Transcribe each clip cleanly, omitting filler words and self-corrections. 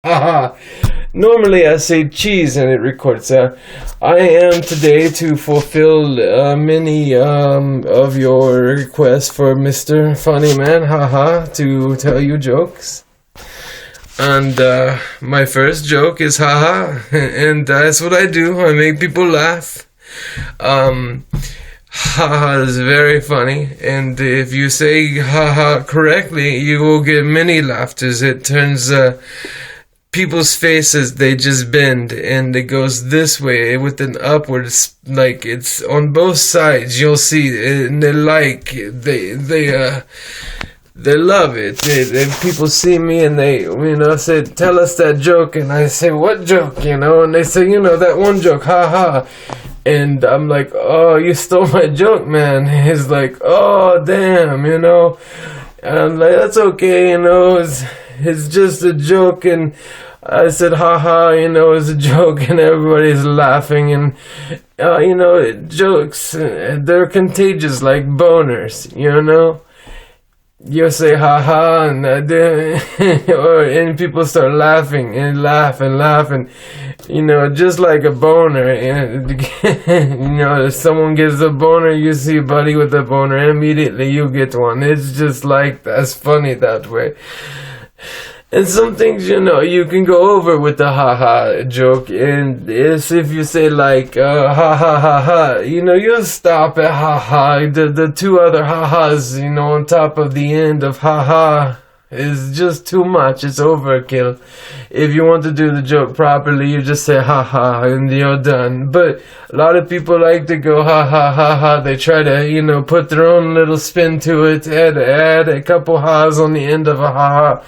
Haha. Normally I say cheese and it records. I am today to fulfill many of your requests for Mr. Funny Man, haha, to tell you jokes. And my first joke is haha, and that's what I do. I make people laugh. Haha is very funny, and if you say haha correctly, you will get many laughters. It turns people's faces, they just bend, and it goes this way with an upwards, like it's on both sides. You'll see, and they love it. People see me and they, say, tell us that joke, and I say, what joke, and they say, that one joke, haha. And I'm like, oh, you stole my joke, man. He's like, oh, damn, And I'm like, that's okay, it's just a joke. And I said, haha, it's a joke, and everybody's laughing. And, jokes, they're contagious like boners, You say haha, and and people start laughing and laugh and laugh, and just like a boner. And if someone gives a boner, you see a buddy with a boner, and immediately you get one. It's just like that's funny that way. And some things, you can go over with the ha-ha joke, and it's if you say like, ha-ha-ha-ha, you'll stop at ha-ha. The two other ha-has, on top of the end of ha-ha is just too much. It's overkill. If you want to do the joke properly, you just say ha-ha, and you're done. But a lot of people like to go ha-ha-ha-ha. They try to, put their own little spin to it, add a couple ha's on the end of a ha-ha.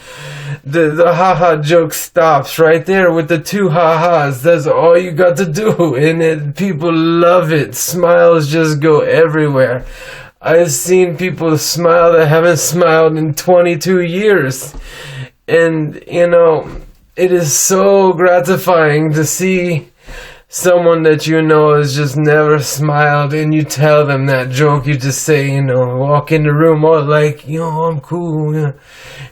The ha-ha joke stops right there with the two ha-has. That's all you got to do, and people love it. Smiles just go everywhere. I've seen people smile that haven't smiled in 22 years. And, it is so gratifying to see someone that has just never smiled, and you tell them that joke. You just say, walk in the room all like, I'm cool,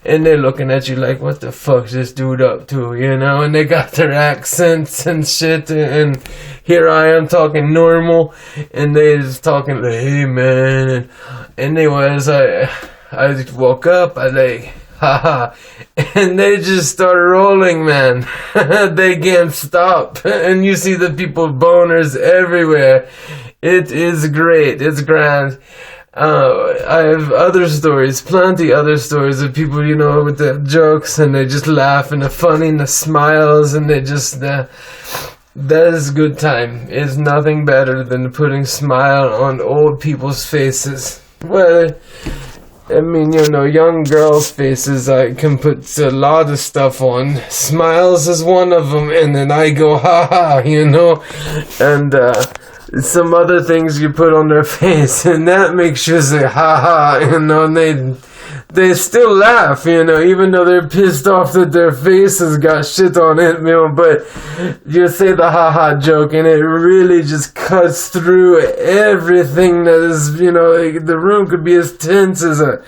and they're looking at you like, what the fuck's this dude up to, and they got their accents and shit, and here I am talking normal, and they just talking like, hey man, and anyways, I woke up, I like, haha, and they just start rolling, man. They can't stop, and you see the people boners everywhere. It is great. It's grand. I have other stories, plenty other stories of people, with the jokes, and they just laugh, and the funny, and the smiles, and they just, that is good time. It's nothing better than putting smile on old people's faces. Well, young girls' faces, I can put a lot of stuff on. Smiles is one of them, and then I go, ha-ha, and, some other things you put on their face, and that makes you say, ha-ha, and they still laugh, even though they're pissed off that their face has got shit on it, but you say the ha-ha joke, and it really just cuts through everything that is, the room could be as tense as a,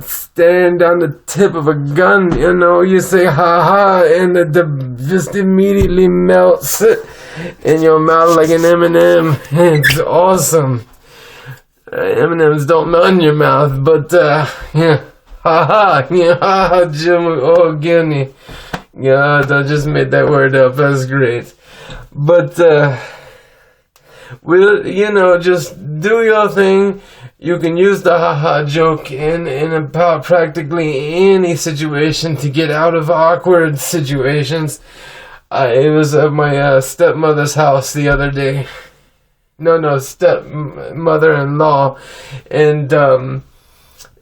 staring down the tip of a gun, you say ha-ha, and it just immediately melts in your mouth like an M&M. It's awesome. M&M's don't melt in your mouth, but, haha, Jim, oh, Guinea. God, I just made that word up, that's great. But, just do your thing. You can use the haha joke in about practically any situation to get out of awkward situations. It was at my stepmother's house the other day. No, stepmother-in-law, and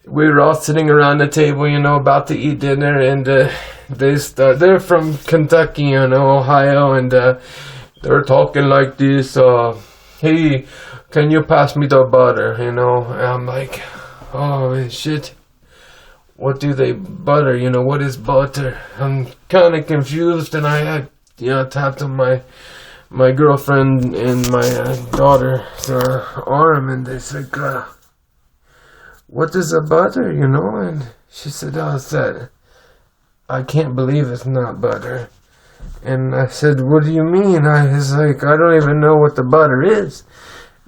we were all sitting around the table, about to eat dinner, and they're from Kentucky, Ohio, and they're talking like this, hey, can you pass me the butter, and I'm like, oh, shit, what do they butter, what is butter? I'm kind of confused, and I had, tapped on my girlfriend and my daughter's arm, and they said, what is a butter, and she said, oh, it's that I can't believe it's not butter. And I said, what do you mean? I was like, I don't even know what the butter is.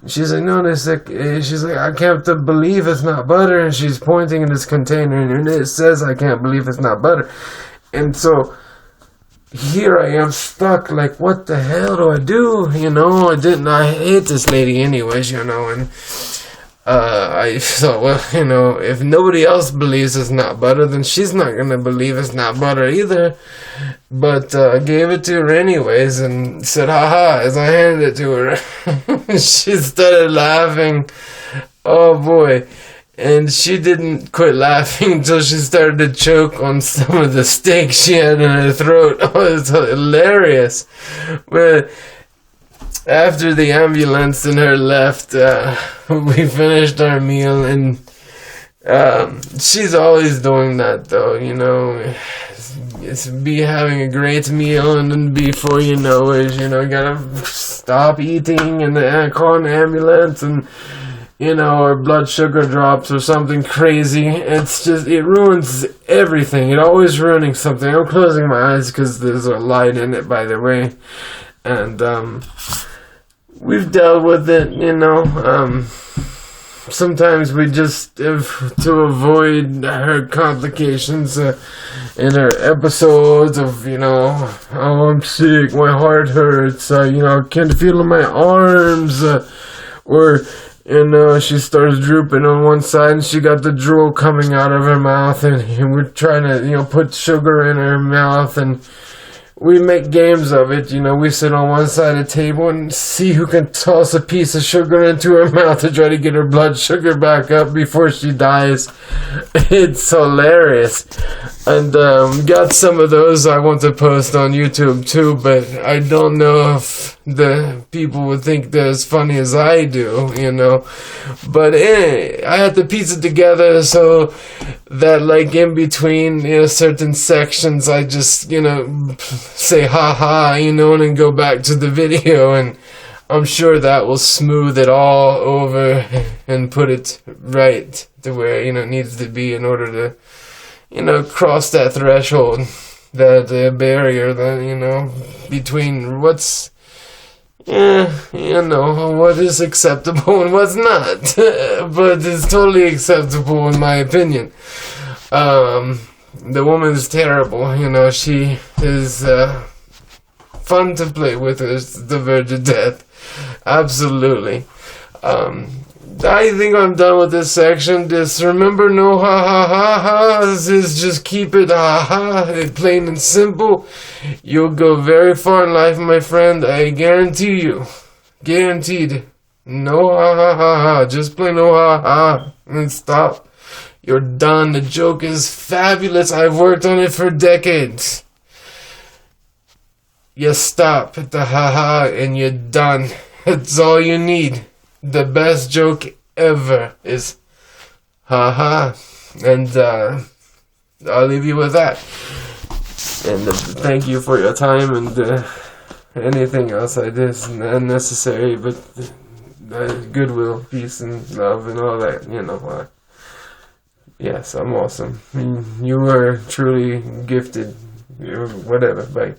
She's like, no, she's like, I can't believe it's not butter. And she's pointing in this container, and it says, I can't believe it's not butter. And so here I am stuck, like, what the hell do I do? I hate this lady anyways, and I thought, well, if nobody else believes it's not butter, then she's not gonna believe it's not butter either. But I gave it to her anyways and said, haha, as I handed it to her. She started laughing. Oh boy. And she didn't quit laughing until she started to choke on some of the steak she had in her throat. Oh, it's hilarious. But after the ambulance and her left, we finished our meal, and she's always doing that, though, It's be having a great meal, and then before you know it, you gotta stop eating and call an ambulance, and or blood sugar drops or something crazy. It's just, it ruins everything. It always ruining something. I'm closing my eyes because there's a light in it, by the way. And we've dealt with it, sometimes we just, to avoid her complications in her episodes of, oh, I'm sick, my heart hurts, I can't feel in my arms, or she starts drooping on one side, and she got the drool coming out of her mouth, and we're trying to, put sugar in her mouth, and we make games of it. We sit on one side of the table and see who can toss a piece of sugar into her mouth to try to get her blood sugar back up before she dies. It's hilarious. And got some of those I want to post on YouTube too, but I don't know if the people would think they're as funny as I do, But I had to piece it together so that, like, in between, certain sections, I just, say ha-ha, and then go back to the video, and I'm sure that will smooth it all over and put it right to where, it needs to be in order to, cross that threshold, that barrier, that, between what's, what is acceptable and what's not. But it's totally acceptable in my opinion. The woman's terrible, she is fun to play with, is the verge of death. Absolutely. I think I'm done with this section. Just remember, no ha-ha-ha-ha's, is just keep it ha-ha, plain and simple. You'll go very far in life, my friend, I guarantee you. Guaranteed. No ha-ha-ha-ha, just plain no ha-ha, and stop. You're done. The joke is fabulous. I've worked on it for decades. You stop at the ha-ha and you're done. That's all you need. The best joke ever is ha-ha. And I'll leave you with that. And thank you for your time, and anything else I did is unnecessary, but goodwill, peace, and love, and all that, yes, I'm awesome. You are truly gifted. Whatever. Bye.